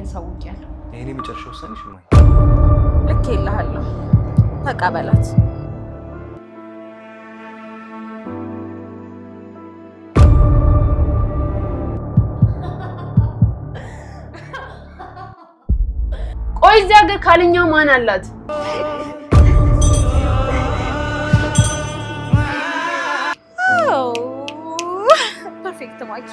ያሳውቂያለሁ። የኔ መጨረሻ ውሳኔሽ ማይ ልክ ይልሃለሁ። ተቀበላት። ቆይ እዚህ ሀገር ካልኛው ማን አላት? ፐርፌክት ማች።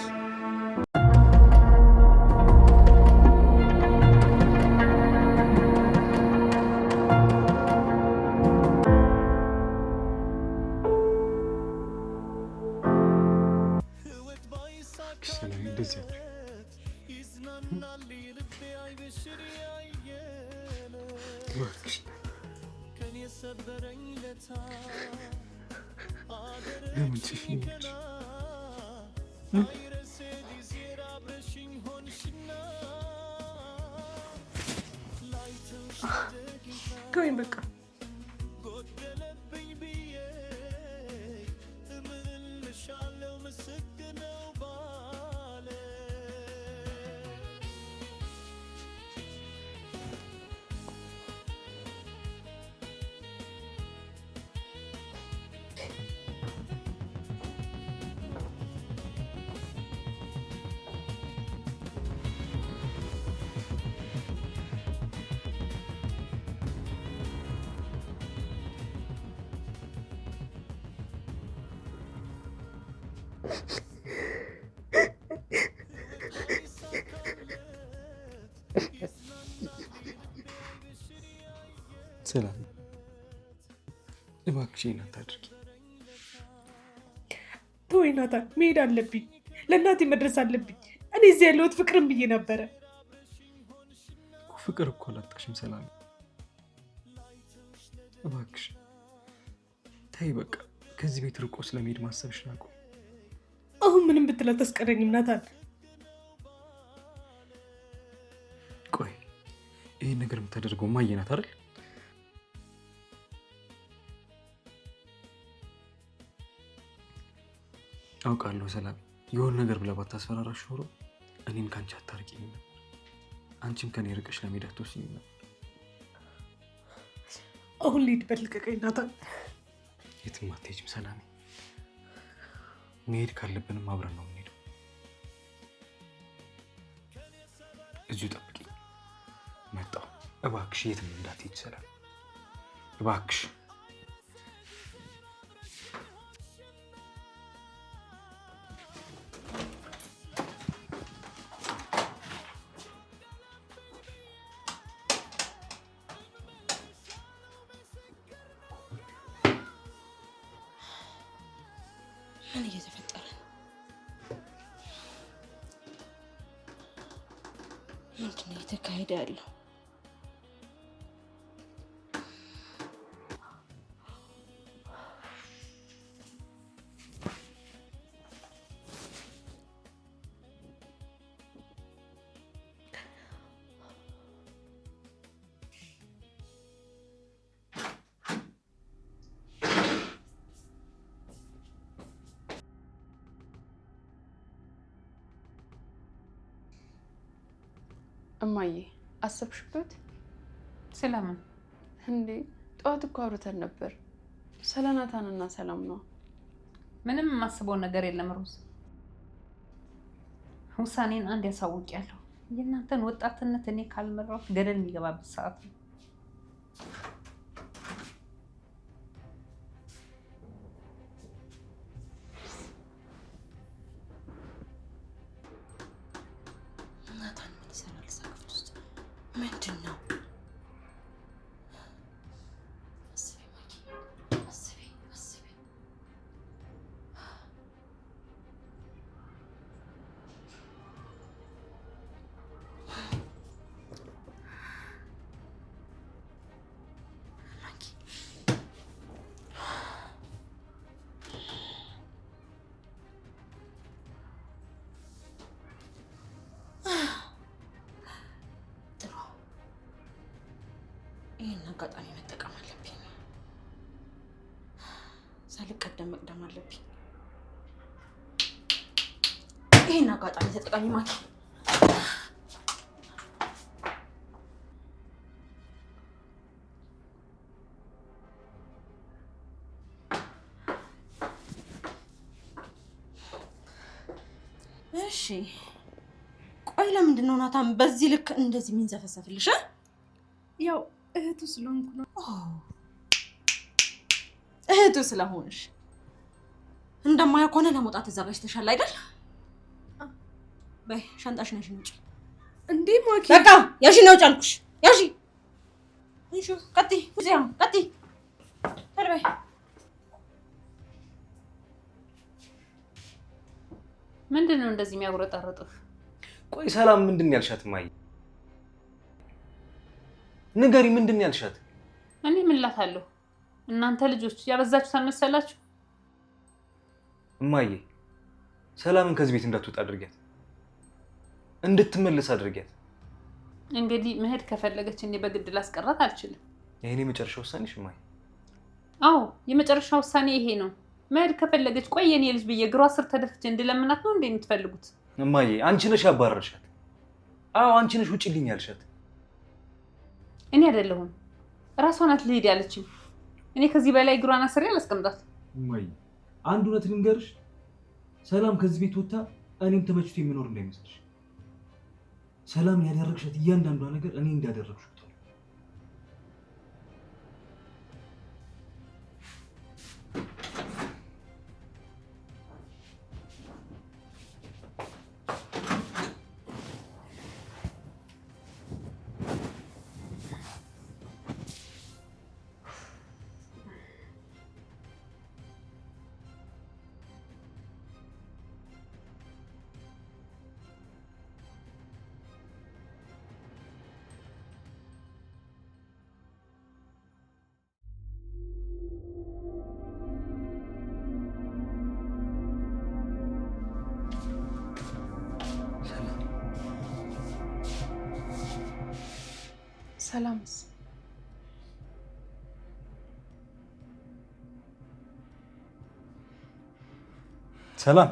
Going back. ሰላም እባክሽን አታድርጊ። ተወኝ ናታን፣ መሄድ አለብኝ። ለእናቴ መድረስ አለብኝ። እኔ እዚህ ያለሁት ፍቅርን ብዬ ነበረ። ፍቅር እኮ አላጣሽም ሰላም። እባክሽ ተይ በቃ። ከዚህ ቤት ርቆ ስለመሄድ ማሰብሽን አቁም። አሁን ምንም ብትል አታስቀረኝም ናታን። ቆይ ይህን ነገር የምታደርገው እማዬ ናት አይደል? አውቃለሁ ሰላም። የሆነ ነገር ብለህ ባታስፈራራሽ ኖሮ እኔም ከአንቺ አታርቂኝም ነበር። አንቺም ከኔ ርቀሽ ለመሄድ አትወስኝም ነበር። አሁን ልሂድበት፣ ልቀቀኝ ናታን። የትም አትሄጂም ሰላም። መሄድ ካለብንም አብረን ነው የምንሄደው። እዚሁ ጠብቂኝ። መጣሁ። እባክሽ የትም እንዳትሄጂ ሰላም፣ እባክሽ። ምን እየተፈጠረ ነው? ምንድን ነው እየተካሄደ ያለው? እማዬ አሰብሽበት? ስለምን እንዴ? ጠዋት እኮ አውርተን ነበር። ስለ ናታንና ሰላም ነው። ምንም የማስበው ነገር የለም ሮዝ። ውሳኔን አንድ ያሳውቂያለሁ። የእናንተን ወጣትነት እኔ ካልመራሁት ገደል የሚገባበት ሰዓት ነው። ምንድን ነው? አስቢ። ይህን አጋጣሚ መጠቀም አለብኝ። ሳልቀደም መቅደም አለብኝ። ይህን አጋጣሚ ተጠቃሚ ማኪ። እሺ ቆይ ለምንድን ነው ናታን በዚህ ልክ እንደዚህ የሚንዘፈሰፍልሽ? ያው እህቱ ስለሆንኩ ነው። እህቱ ስለሆንሽ እንደማያውቅ ከሆነ ለመውጣት ተዘጋጅተሻል አይደል? በይ ሻንጣሽን ያዥ ነው። እንዴ ማኪ በቃ ያዥ ነው ጫልኩሽ። ያዥ እንሹ ቀጥይ እዚያ ቀጥይ በይ። ምንድነው እንደዚህ የሚያጉረጠርጥህ? ቆይ ሰላም ምንድን ነው ያልሻት? ማይ ንገሪ፣ ምንድን ነው ያልሻት? እኔ ምን እላታለሁ? እናንተ ልጆች ያበዛችሁት አልመሰላችሁ? እማዬ ሰላምን ከዚህ ቤት እንዳትወጣ አድርጊያት፣ እንድትመለስ አድርጊያት። እንግዲህ መሄድ ከፈለገች እኔ በግድ ላስቀራት አልችልም። ይሄኔ የመጨረሻ ውሳኔሽ እማዬ? አዎ የመጨረሻ ውሳኔ ይሄ ነው። መሄድ ከፈለገች ቆይ የኔ ልጅ ብዬ እግሯ ስር ተደፍቼ እንድለምናት ነው እንዴ የምትፈልጉት? እማዬ አንቺ ነሽ ያባረርሻት። አዎ አንቺ ነሽ ውጪልኝ ያልሻት። እኔ አይደለሁም፣ እራሷ ናት ልሂድ ያለችኝ። እኔ ከዚህ በላይ እግሯን አስሬ አላስቀምጣት። እማዬ አንድ እውነት ልንገርሽ፣ ሰላም ከዚህ ቤት ወጣ እኔም ተመችቶ የሚኖር እንዳይመስልሽ። ሰላም ያደረግሻት እያንዳንዷ ነገር እኔ እንዳደረግሽው ሰላምስ? ሰላም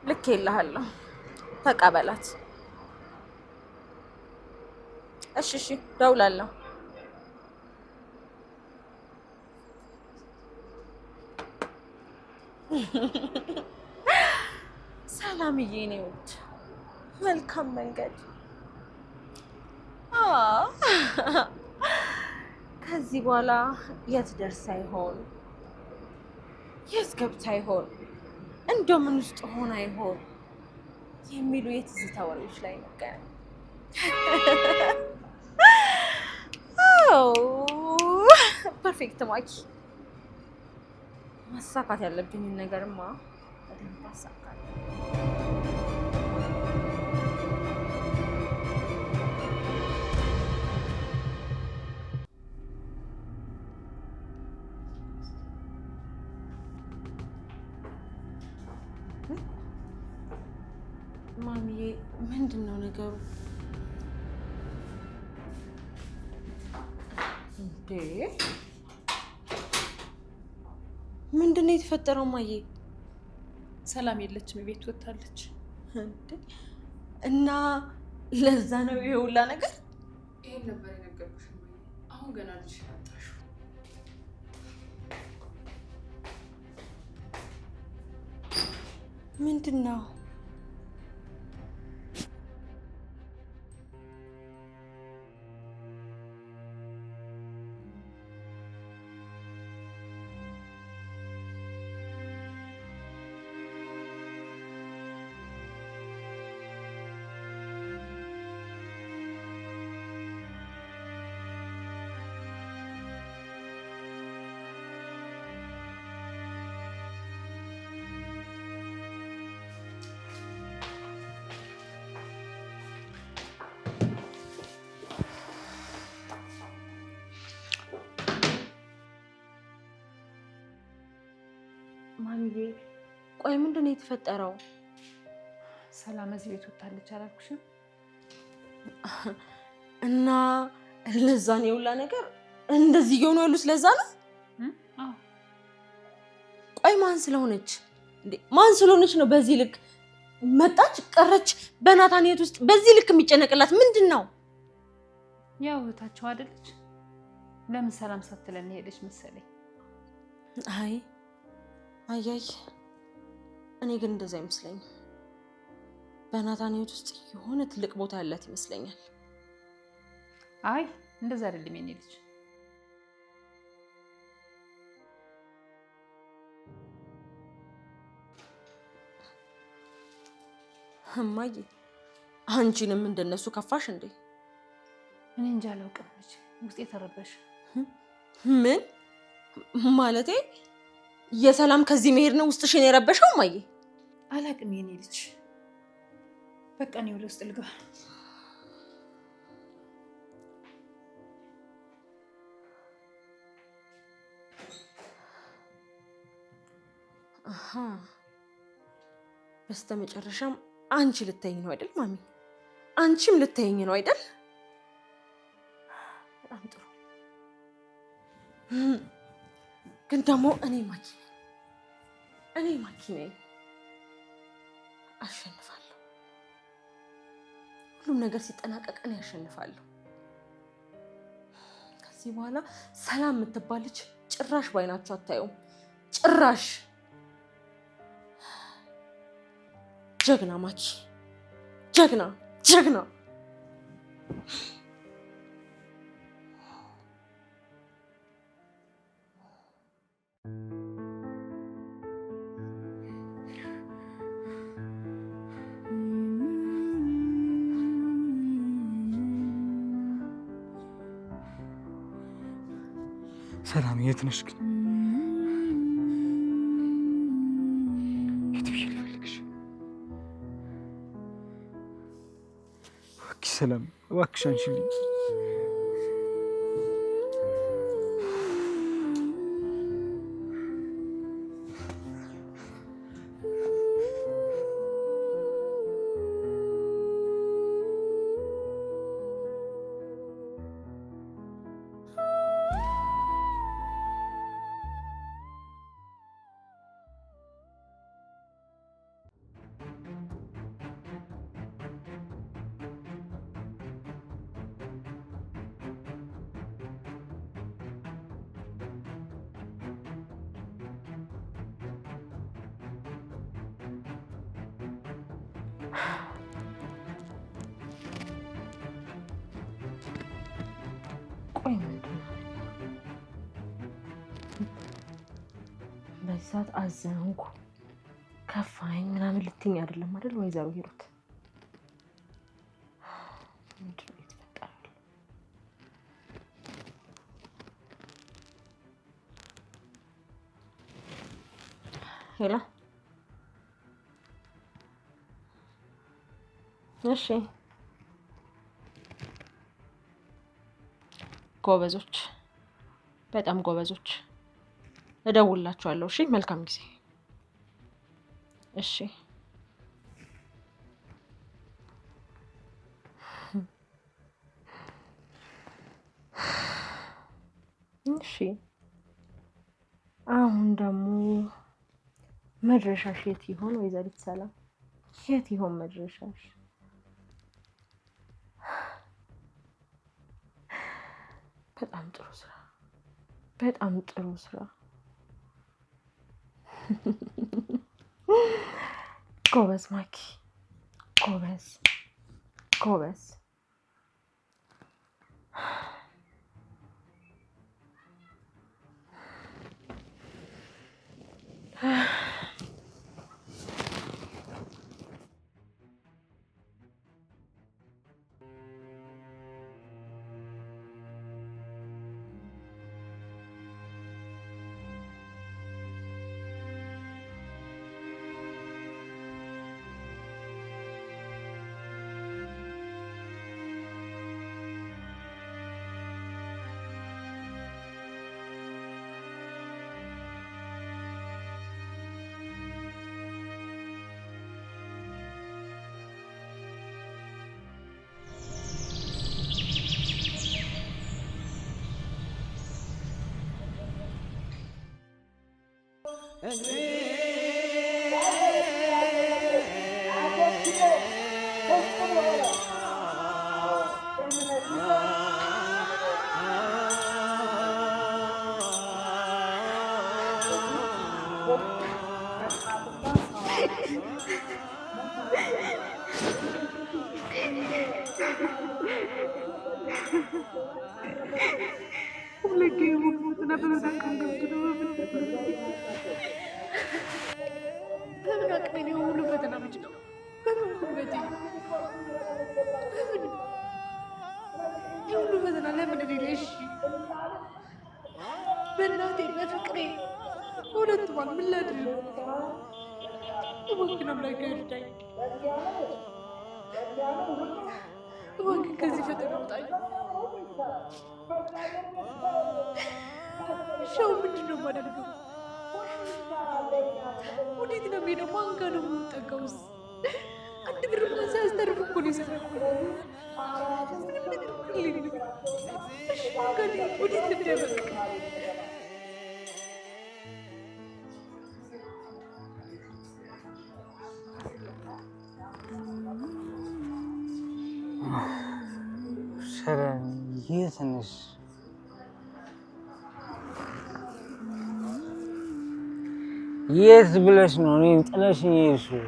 ልክ ይልሃለሁ፣ ተቀበላት። እሺ እሺ ደውላለሁ። ሰላምዬ ነው ውድ መልካም መንገድ። ከዚህ በኋላ የት ደርሳ ይሆን? የት ገብታ ይሆን? እንደው ምን ውስጥ ሆና ይሆን የሚሉ የትዝታ ወሬዎች ላይ ነገረ። ፐርፌክት ማኪ። ማሳካት ያለብኝን ነገርማ በደንብ አሳካለሁ። ማሚዬ ምንድን ነው ነገሩ? እንዴ ምንድን ነው የተፈጠረው? ማዬ ሰላም የለችም፣ ቤት ወጣለች። እና ለዛ ነው ይሄ ሁላ ነገር? ይሄን ነበር የነገርኩሽ ማዬ። አሁን ገና ልጅ አጣሽ። ምንድን ነው? ሰላምዬ ቆይ ምንድነው የተፈጠረው? ሰላም እዚህ ቤት ወጣለች አላልኩሽም? እና ለዛ ነው የውላ ነገር እንደዚህ እየሆኑ ያሉት ለዛ ነው? አዎ። ቆይ ማን ስለሆነች እንዴ? ማን ስለሆነች ነው በዚህ ልክ መጣች ቀረች በናታን ህይወት ውስጥ በዚህ ልክ የሚጨነቅላት ምንድን ነው? ያው እህታቸው አይደለች? ለምን ሰላም ሳትለን ሄደች መሰለኝ። አይ እኔ ግን እንደዛ አይመስለኝም። በናታን ህይወት ውስጥ የሆነ ትልቅ ቦታ ያላት ይመስለኛል። አይ እንደዛ አይደለም የኔ ልጅ። እማዬ አንቺንም እንደነሱ ከፋሽ እንዴ? እኔ እንጃ አላውቅም ልጅ፣ ውስጤ ተረበሽ። ምን ማለቴ? የሰላም ከዚህ መሄድ ነው ውስጥሽን የረበሸው እማዬ? አላውቅም የኔ ልጅ። በቃ እኔ ወደ ውስጥ ልግባ። በስተመጨረሻም አንቺ ልትይኝ ነው አይደል ማሚ? አንቺም ልትይኝ ነው አይደል? በጣም ጥሩ። ግን ደግሞ እኔ ማኪ ነኝ። አሸንፋለሁ። ሁሉም ነገር ሲጠናቀቅ እኔ አሸንፋለሁ። ከዚህ በኋላ ሰላም የምትባል ልጅ ጭራሽ ባይናችሁ አታዩም። ጭራሽ። ጀግና ማኪ፣ ጀግና። ሰላም የት ነሽ ግን? የት ብዬ ልፈልግሽ? እባክሽ ሰላም፣ እባክሽ አንቺልኝ። ቆይ ምንድን ነው በዚህ ሰዓት አዘንኩ ከፋኝ ምናምን ልትይኝ አይደለም አይደል ወይዘሮ ሂሩት? ምንድን ነው የተፈጠረው? ሄሎ፣ እሺ ጎበዞች፣ በጣም ጎበዞች። እደውልላችኋለሁ። እሺ፣ መልካም ጊዜ። እሺ። አሁን ደግሞ መድረሻሽ የት ይሆን ወይዘሪት ሰላም? የት ይሆን መድረሻሽ? በጣም ጥሩ ስራ፣ በጣም ጥሩ ስራ። ጎበዝ ማኪ፣ ጎበዝ። በምን አቅሜ ነው ሁሉ ፈተና የምችለው? በምን ጉልበቴ? የሁሉ ፈተና ለምን እኔ ላይ? እሺ በእናቴ በፍቅሬ በሁለቱ ማን ምን ላድርግ? እባክህን አምላክ ይርዳኝ። እባክህን ከዚህ ፈተና አውጣኝ። ሻው ምንድን ነው የማደርገው? ወዴት ነው የምሄደው? ማን ጋር ነው የምጠጋውስ? አንድ ብር እንኳን ሳያስተርፍ እኮ ነው የሰራሁት። ምንም ነገር እኮ የለኝም። እሺ ማን ጋር ልሄድ? ወዴት ነው የሚያበቃ? ሰላም የት ነሽ? የት ብለሽ ነው እኔን ጥለሽኝ የሄድሽው?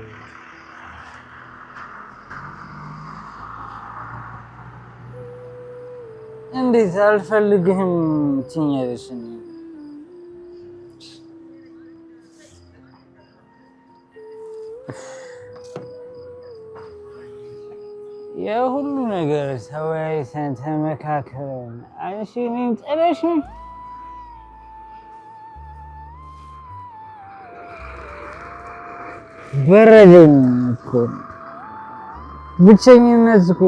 እንዴት አልፈልግህም ትይኛለሽ? የሁሉ ነገር ተወያይተን ተመካከረን አንቺ እኔን ጥለሽኝ በረደኝ እኮ። ብቸኝነት እኮ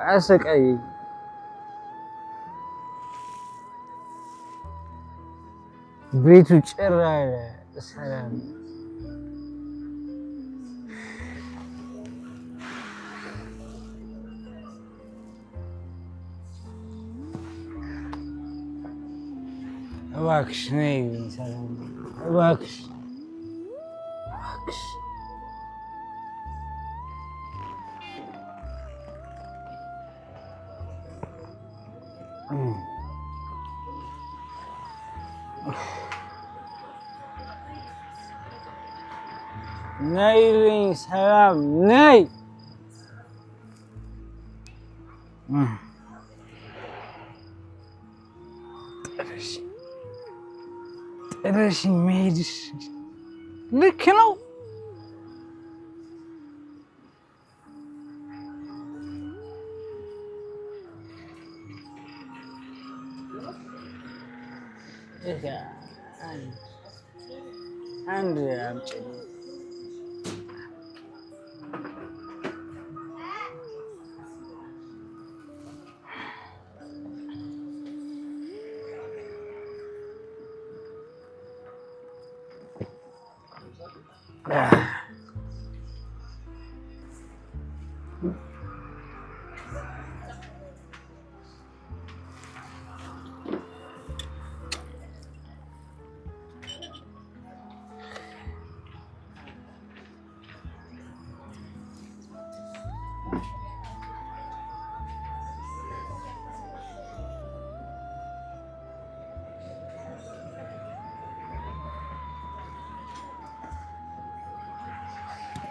አሰቃየኝ። ቤቱ ጭር አለ። ሰላም እባክሽ ነይ ሰላም፣ እባክሽ እባክሽ። ነይልኝ ሰላም ነይ። ጥለሽኝ መሄድሽ ልክ ነው? አንድ አምጪልኝ።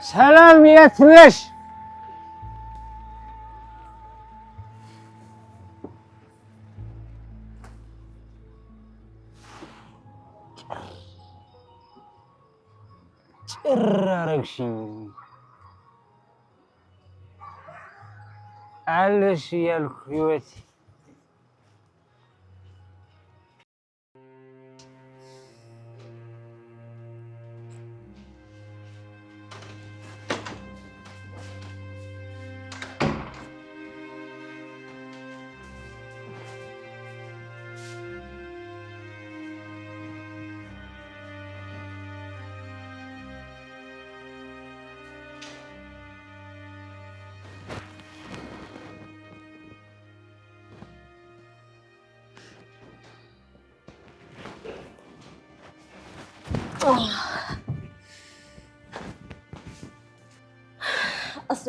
ሰላም የት ነሽ? ጭር አረግሽኝ። አለሽ እያልኩ ህይወቴ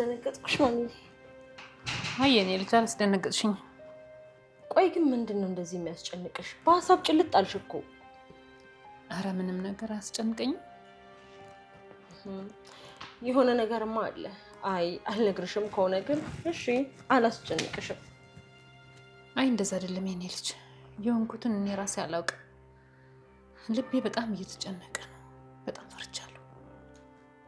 አስደነገጥኩሽ ማሚ? አይ የኔ ልጅ አላስደነገጥሽኝ። ቆይ ግን ምንድነው እንደዚህ የሚያስጨንቅሽ? በሀሳብ ጭልጥ አልሽ እኮ። አረ ምንም ነገር አያስጨንቀኝም። የሆነ ነገርማ አለ። አይ አልነግርሽም ከሆነ ግን እሺ አላስጨንቅሽም። አይ እንደዛ አይደለም የኔ ልጅ። የሆንኩትን እኔ ራሴ አላውቅም። ልቤ በጣም እየተጨነቀ ነው። በጣም ፈርቻለሁ።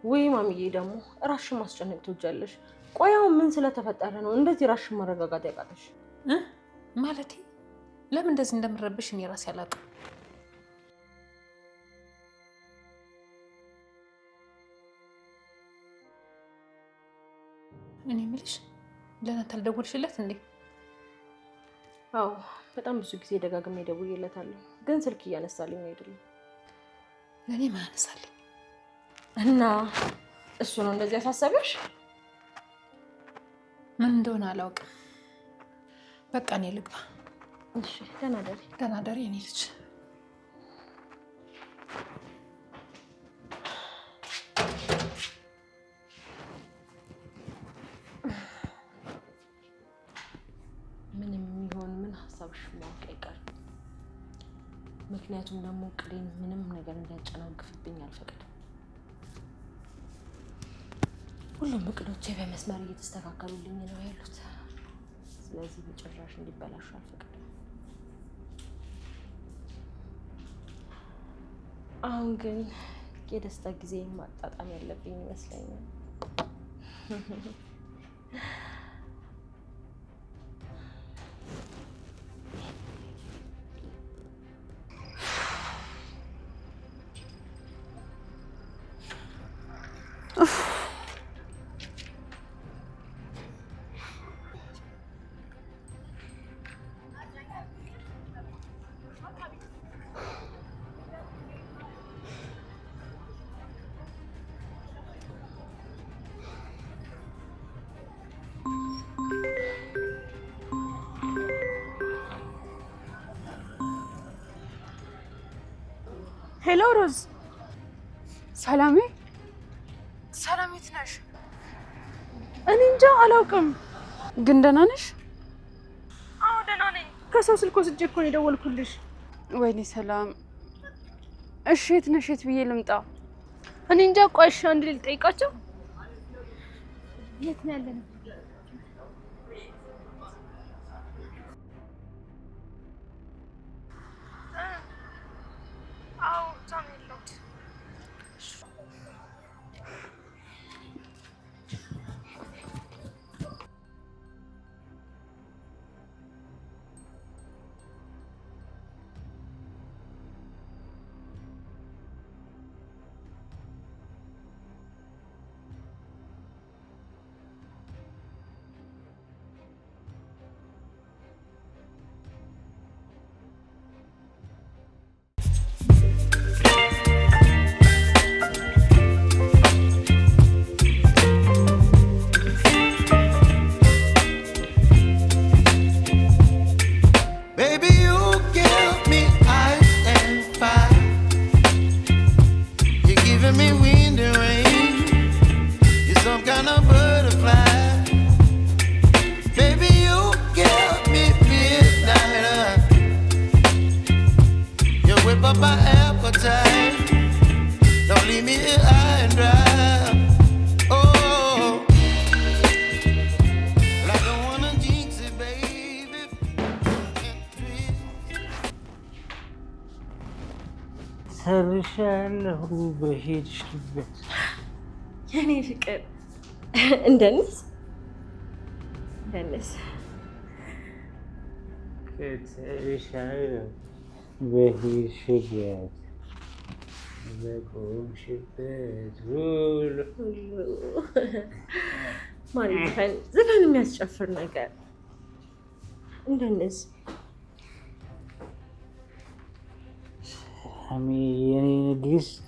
ወይ ማሚዬ ደግሞ ራስሽን ማስጨነቅ ትወጃለሽ። ቆይ አሁን ምን ስለተፈጠረ ነው እንደዚህ ራስሽን ማረጋጋት ያቃተሽ? ማለቴ ለምን እንደዚህ እንደምረብሽ እኔ ራሴ አላውቅም። እኔ የምልሽ ለናታል ደወልሽለት እንዴ? አዎ በጣም ብዙ ጊዜ ደጋግሜ ደውዬለታለሁ፣ ግን ስልክ እያነሳልኝ አይደለም። ለኔ ማያነሳልኝ እና እሱ ነው እንደዚህ ያሳሰበሽ? ምን እንደሆነ አላውቅም። በቃ እኔ ልግባ። እሺ ደህና ደሪ። ደህና ደሪ የኔ ልጅ። ምንም የሚሆን ምን ሀሳብሽ ማወቅ አይቀርም። ምክንያቱም ደግሞ ቅዴን ምንም ነገር እንዲያጨናግፍብኝ አልፈቅድም። ሁሉም እቅዶቼ በመስመር እየተስተካከሉልኝ ነው ያሉት። ስለዚህ በጭራሽ እንዲበላሹ አልፈቅድም። አሁን ግን የደስታ ጊዜ ማጣጣም ያለብኝ ይመስለኛል። ሄሎ ሮዝ። ሰላሜ ሰላሜት ነሽ? እኔ እንጃ አላውቅም፣ ግን ደህና ነሽ? አዎ ደህና ነኝ። ከሰው ስልክ ወስጄ እኮ ነው የደወልኩልሽ። ወይኔ ሰላም። እሺ የት ነሽ? የት ብዬ ልምጣ? እኔ እንጃ። ቆይ እሺ አንድ ልጠይቃቸው። የት ነው ያለነው? ሰርሻለሁ በሄድሽበት የኔ ፍቅር። እንደንስ ሰርሻለሁ በሄድሽበት በቆምሽበት ሁሉ ማለት ዘፈን የሚያስጨፍር ነገር እንደንስ የኔ ንግስት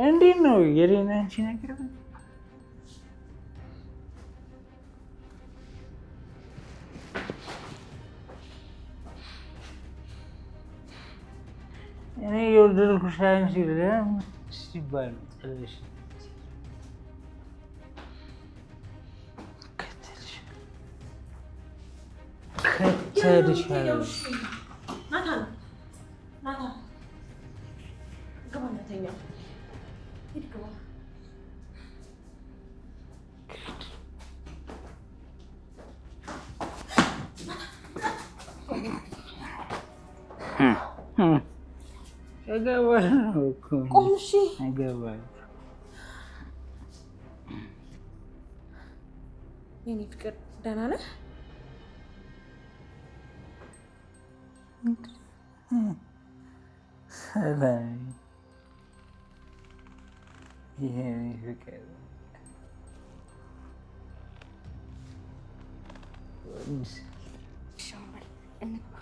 እንዴት ነው የኔና አንቺ ነገር? እኔ የወደድኩሽ አንቺ ለምን ሲባል ጥልሽ ከተልሻለሁ። ናታን ግባ፣ እናተኛ ሂድ ግባ። እገባለሁ እኮ ቆም። እሺ እገባለሁ። የኔ ፍቅር ደህና ነህ? ሰላም የኔ ፍቅር ይሻላል። እንግባ።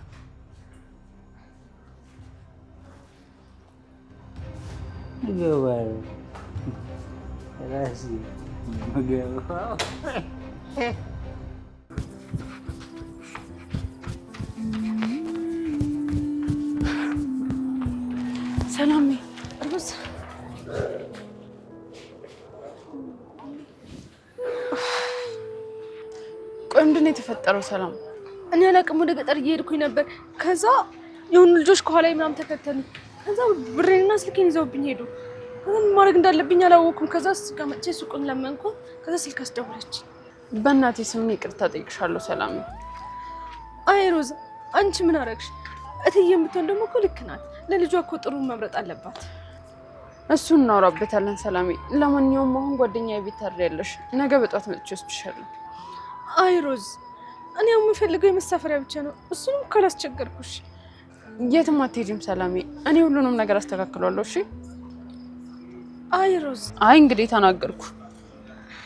እገባለሁ። ራሴ የምገባው ሰላሜ ሩዝ ቆይ ምንድን ነው የተፈጠረው? ሰላም እኔ አላቅም። ወደ ገጠር እየሄድኩኝ ነበር። ከዛ የሆኑ ልጆች ከኋላ ምናምን ተከተሉ። ከዛ ብሬንና ስልኬን ይዘውብኝ ሄዱ። ከዛ ምን ማድረግ እንዳለብኝ አላወኩም። ከዛ ስቀመጬ ሱቁን ለመንኩ። ከዛ ስልክ አስደወለች። በእናቴ ስም ይቅርታ ጠይቅሻለሁ ሰላሜ። አይ ሮዝ አንቺ ምን አደረግሽ? እትዬ የምትሆን ደግሞ እኮ ልክ ናት። ለልጇ እኮ ጥሩ መምረጥ አለባት። እሱን እናወራበታለን ሰላሜ። ለማንኛውም አሁን ጓደኛዬ ቤት ታድሪያለሽ። ነገ በጧት መጥቼ ወስድሻለሁ። አይ ሮዝ እኔ የምፈልገው የመሳፈሪያ ብቻ ነው። እሱንም ካላስቸገርኩሽ። የትም አትሄጂም ሰላሜ። እኔ ሁሉንም ነገር አስተካክላለሁ። እሺ? አይ ሮዝ አይ እንግዲህ ተናገርኩ።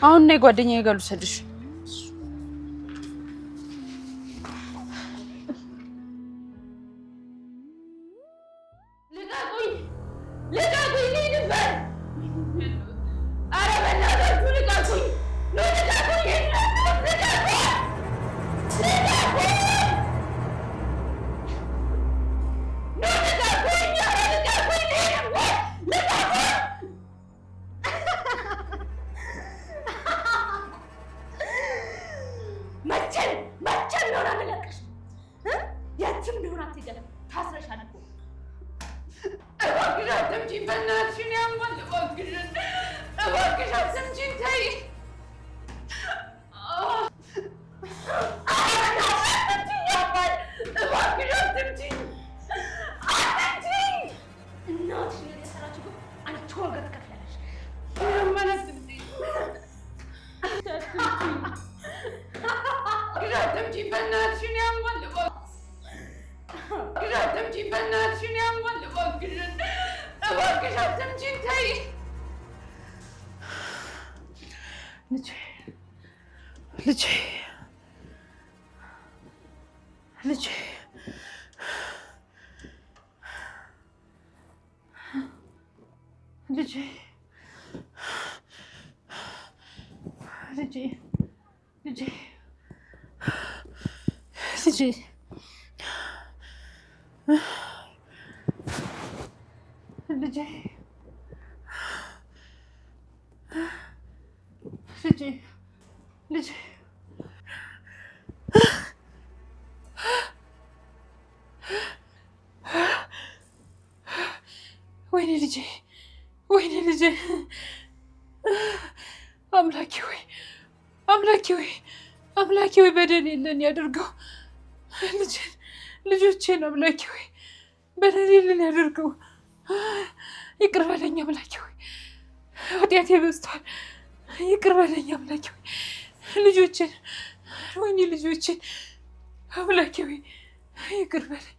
አሁን ነይ ጓደኛዬ ጋር ልውሰድሽ። መቼም ቢሆን አንለቅሽ። የትም ቢሆን አትሄጂም። ታስረሻል እኮ። እባክሽ አትምጪኝ፣ በእናትሽ እኔ ያማል። እባክሽ አትምጪኝ፣ ተይ። እባክሽ አትምጪኝ፣ አትምጪኝ። እናትሽ ነው የሰራችው እኮ። አንቺ ዋጋ ትከፍያለሽ። አትምጪኝ፣ በእናትሽ እኔ ያማል። አትምጪኝ፣ በእናትሽ እኔ ያማል። እባክሽ አትምጪኝ፣ ተይ። ልጄ ልጄ ልጄ ልጄ ልጄ ልጄ ልጄ ልጄ ልጄ ወይኔ ልጄ ወይኔ ልጄ አምላኬ ወይ አምላኬ ወይ አምላኬ ወይ በደል የለን ያደርገው ልጆቼን አምላኬ ወይ በደል የለን ያደርገው። ይቅር በለኝ አምላኬ ወይ ኃጢአቴ በዝቷል። ይቅር በለኝ አምላኬ ወይ ልጆቼን ወይኔ ልጆቼን አምላኬ ወይ ይቅር በለኝ።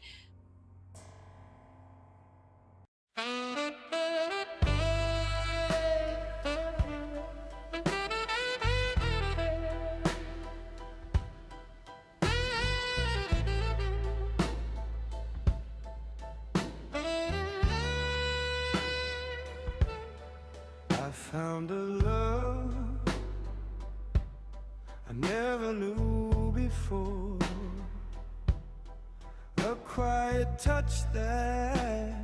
Found a love I never knew before, a quiet touch that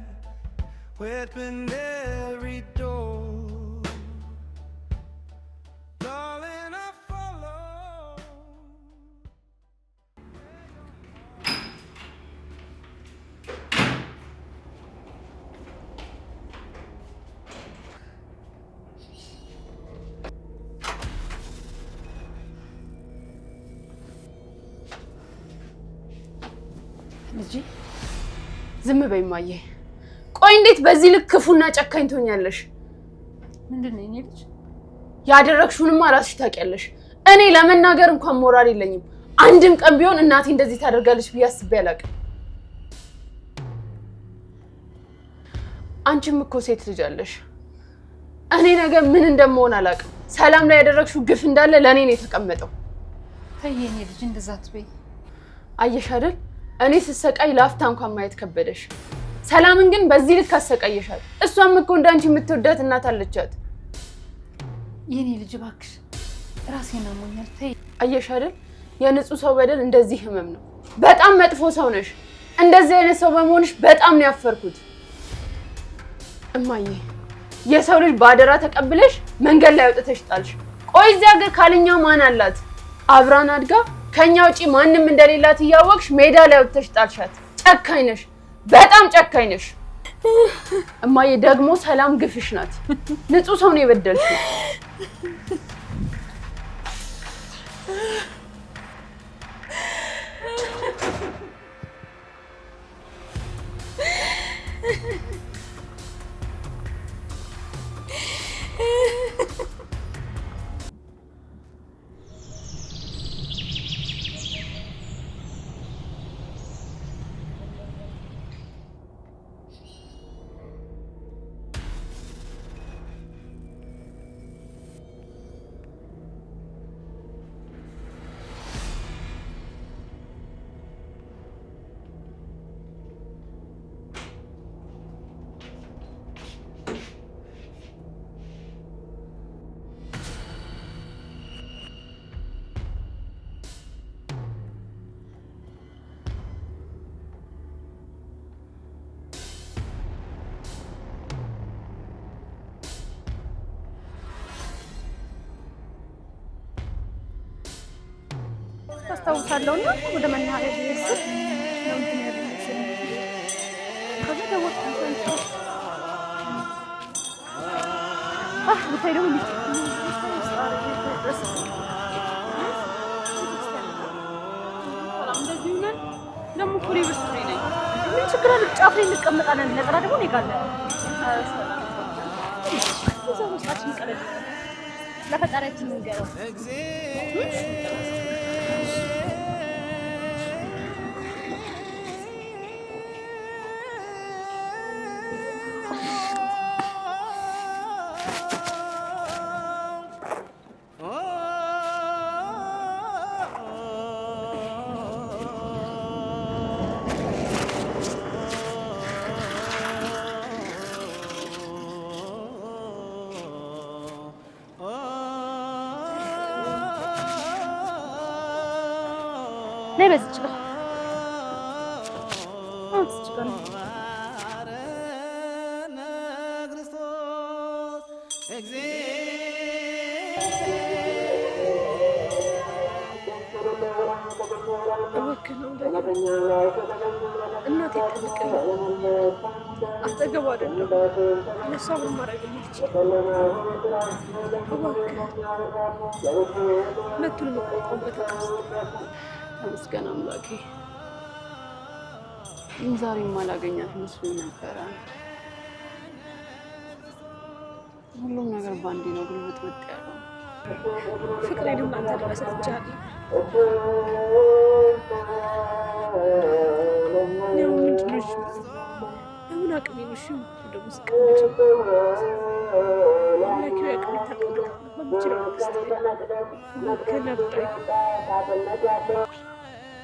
opened every door. Darling, I follow. ልጅ ዝም በይ ማየ። ቆይ እንዴት በዚህ ልክ ክፉና ጨካኝ ትሆኛለሽ? ምንድን ነው የኔ ልጅ? ያደረግሽውንማ ራስሽ ታውቂያለሽ። እኔ ለመናገር እንኳን ሞራል የለኝም። አንድም ቀን ቢሆን እናቴ እንደዚህ ታደርጋለች ብዬ አስቤ አላውቅም። አንቺም እኮ ሴት ልጅ አለሽ። እኔ ነገ ምን እንደምሆን አላውቅም። ሰላም ላይ ያደረግሽው ግፍ እንዳለ ለእኔ ነው የተቀመጠው። ተይ የኔ ልጅ እንደዛ አትበይ። አየሽ አይደል እኔ ስሰቃይ ላፍታ እንኳን ማየት ከበደሽ። ሰላምን ግን በዚህ ልክ አሰቃየሻል። እሷም እኮ እንዳንቺ የምትወዳት እናት አለቻት። የኔ ልጅ እባክሽ ራሴን አሞኛል። ተይ። አየሽ አይደል የንጹህ ሰው በደል እንደዚህ ህመም ነው። በጣም መጥፎ ሰው ነሽ። እንደዚህ አይነት ሰው በመሆንሽ በጣም ነው ያፈርኩት። እማዬ የሰው ልጅ ባደራ ተቀብለሽ መንገድ ላይ አውጥተሽ ጣልሽ። ቆይ እዚህ ሀገር ካልኛ ማን አላት? አብራን አድጋ ከኛ ውጪ ማንም እንደሌላት እያወቅሽ ሜዳ ላይ አውጥተሽ ጣልሻት። ጨካኝ ነሽ፣ በጣም ጨካኝ ነሽ እማዬ። ደግሞ ሰላም ግፍሽ ናት። ንጹህ ሰው ነው የበደልሽው። ታስታውሳለውና ወደ መናኸሪያ ድረስ ነው እንትን ያለሽ ከዛ ደወልኩ ብታይ ደግሞ ደግሞ ኩሪ ብስሪ ነኝ። ምን ችግር አለ? ጫፍ ላይ እንቀመጣለን። ነጠላ ደግሞ እኔ ጋር አለ። እዛው ውስጣችን ይቀርብ ለፈጣሪያችን እንገረው። ነይ በዚች ጋር በዚች ጋር እናቴ ትልቅኝ አጠገቡ አይደለም ለእሷ ምን ማድረግ የምትችል ሁለቱን የምቆምበት ተመስገን አምላኬ። ዛሬም አላገኛት መስሎኝ ነበረ። ሁሉም ነገር ባንዴ ነው ግልብጥብጥ ያለው። ፍቅሬንም አንተ ድረስ ሰጥቻለሁ። ያው ምንድን ነው እሺ? አሁን አቅሜ ነው እሺ? ደግሞ ስቀመጭ አምላኬ አቅሜ ታውቃለህ። በምችለው ከነብጣይ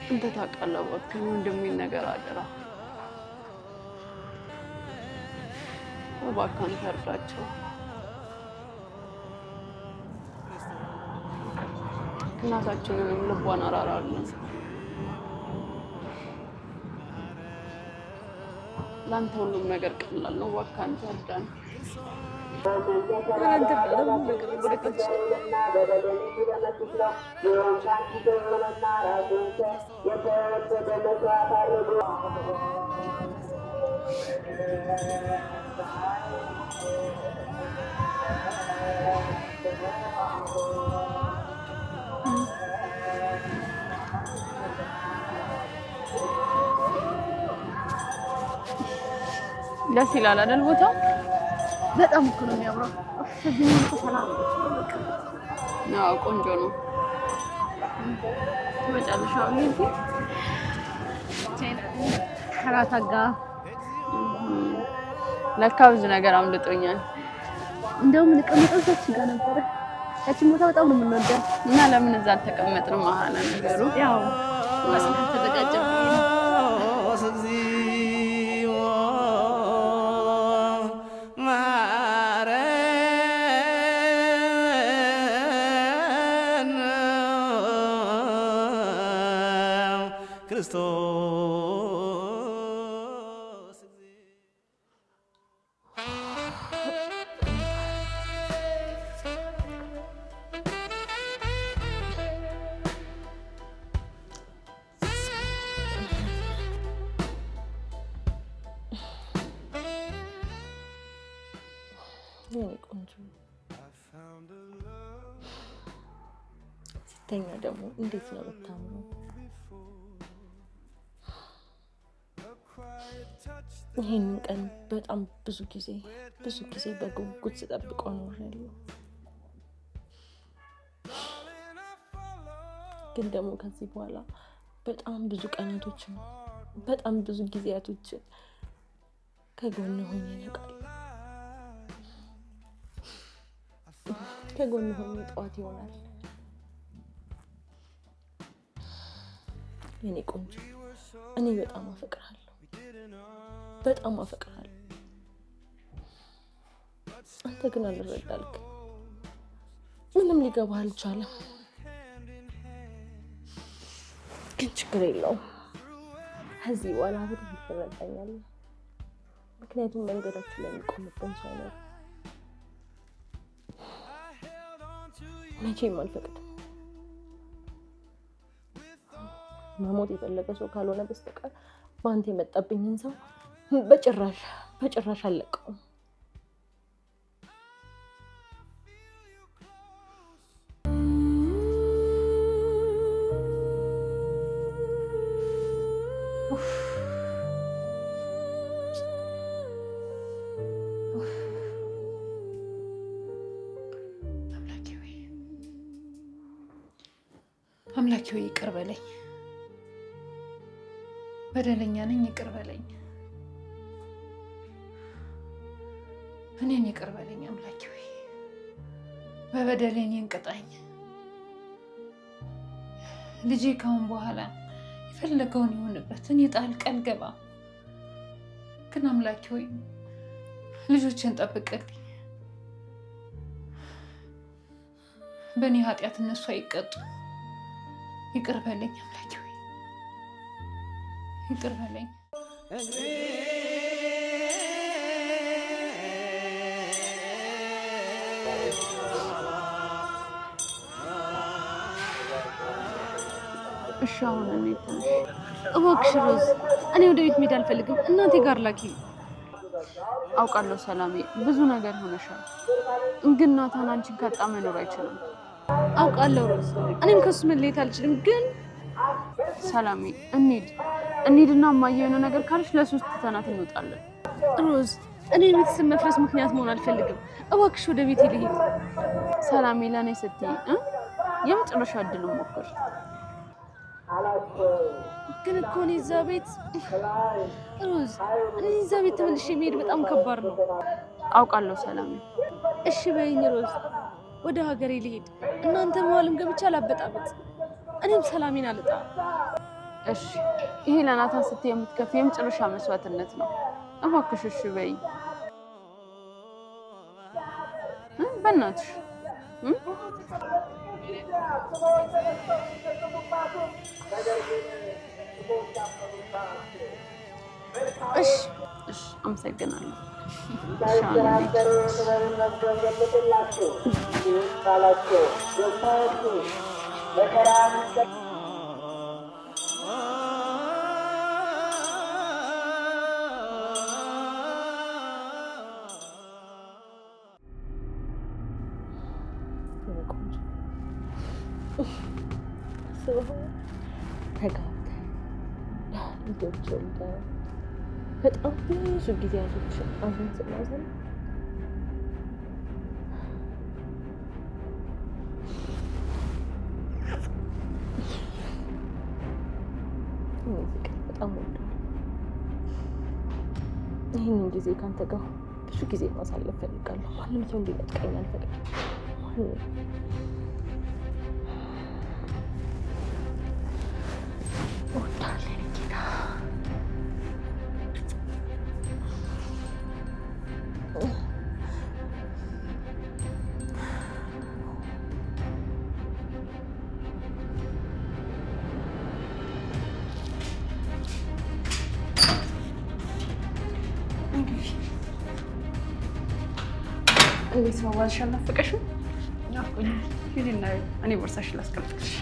እንተ ታውቃለህ። እባክህ ወንድሜን ነገር አደራ እባክህ አንተ እርዳቸው። እናታችንንም ልቧን አራራልን። ላንተ ሁሉም ነገር ቀላል ነው። እባክህ አንተ እርዳን። አንተ ደግሞ ነገር ወደቀች ደስ ይላል አይደል? ቦታው በጣም እኮ ነው የሚያምረው። እዚህ ነው ሰላም ያው ቆንጆ ነው። መጨረሻው እንዴ ከራታጋ ለካ ብዙ ነገር አምልጦኛል። እንደውም እንቀመጠው እዛች ጋር ነበረ። ያቺን ቦታ በጣም ነው የምንወደው እና ለምን እዛ አልተቀመጥንም? መሀል ነገሩ ያው መስሎኝ ተዘጋጀብኝ። ቆንጆ ስተኛ ደግሞ እንዴት ነው የምታምነው? ይሄንን ቀን በጣም ብዙ ጊዜ በጉጉት ስጠብቀው ኖሬያለሁ። ግን ደግሞ ከዚህ በኋላ በጣም ብዙ ቀናቶችን በጣም ብዙ ጊዜያቶችን ከጎን ሆኜ ነቃል። ከጎን ሆኜ ጠዋት ይሆናል። የኔ ቆንጆ እኔ በጣም አፈቅርሃለሁ። አንተ ግን አልረዳልክ። ምንም ሊገባህ አልቻለም። ግን ችግር የለውም። ከዚህ በኋላ ብድግ ትረዳኛለህ። ምክንያቱም መንገዳችን ላይ የሚቆምብን ሰው ነው። መቼም አልፈቅድም። መሞት የፈለገ ሰው ካልሆነ በስተቀር በአንተ የመጣብኝን ሰው በጭራሽ አልለቀውም። አምላኬ ሆይ ይቅር በለኝ። በደለኛ ነኝ፣ ይቅር በለኝ። እኔን ይቅር በለኝ አምላኬ ሆይ። በበደሌ እኔን ቅጣኝ። ልጄ ካሁን በኋላ የፈለገውን ይሆንበት፣ እኔ ጣልቃ አልገባም። ግን አምላኬ ሆይ ልጆችን ጠብቅልኝ። በእኔ ኃጢአት እነሱ አይቀጡ። ይቅር በለኝ አምላኬ ሆይ ይቅር በለኝ። እሺ አሁን እንዴት ነሽ? እባክሽ ሮዝ፣ እኔ ወደ ቤት መሄድ አልፈልግም። እናቴ ጋር ላኪ። አውቃለሁ ሰላሜ፣ ብዙ ነገር ሆነሻል። ግን ናታን አንቺን ካጣ መኖር አይችልም። አውቃለሁ ሮዝ፣ እኔም ከሱ መለየት አልችልም። ግን ሰላሜ እንሂድና እማዬ የሆነ ነገር ካለች ለሶስት ትተናት እንወጣለን። ሮዝ፣ እኔ ቤተሰብ መፍረስ ምክንያት መሆን አልፈልግም። እባክሽ ወደ ቤት ልሂድ። ሰላሜ፣ ለእኔ ስትይ የመጨረሻ እድል ሞክር። ግን እኮ እኔ እዛ ቤት ሮዝ፣ እኔ እዛ ቤት ተመልሼ መሄድ በጣም ከባድ ነው። አውቃለሁ ሰላሜ። እሺ በይኝ ሮዝ፣ ወደ ሀገሬ ልሄድ። እናንተ መዋልም ገብቻ አላበጣበጥ፣ እኔም ሰላሜን አልጣ። እሺ፣ ይሄ ለናታን ስትይ የምትከፍይ የመጨረሻ መስዋዕትነት ነው። እባክሽ እሺ በይኝ በእናትሽ። እሺ እሺ አመሰግናለሁ። ተጋብተን ልጆች ወልደን በጣም ብዙ ጊዜያቶች አብረን ስናሳልፍ በጣም ወዳለሁ። ይህንን ጊዜ ካንተ ጋር ብዙ ጊዜ ማሳለፍ ፈልጋለሁ። ማንም ሰው እንዲነጥቀኝ አልፈልግም። እወዳለሁ ጌታ። እንዴት ነው ባልሽ? አልናፈቀሽም? ናፍቆኛል። ሂጂና እኔ ቦርሳሽን ላስቀምጥልሽ።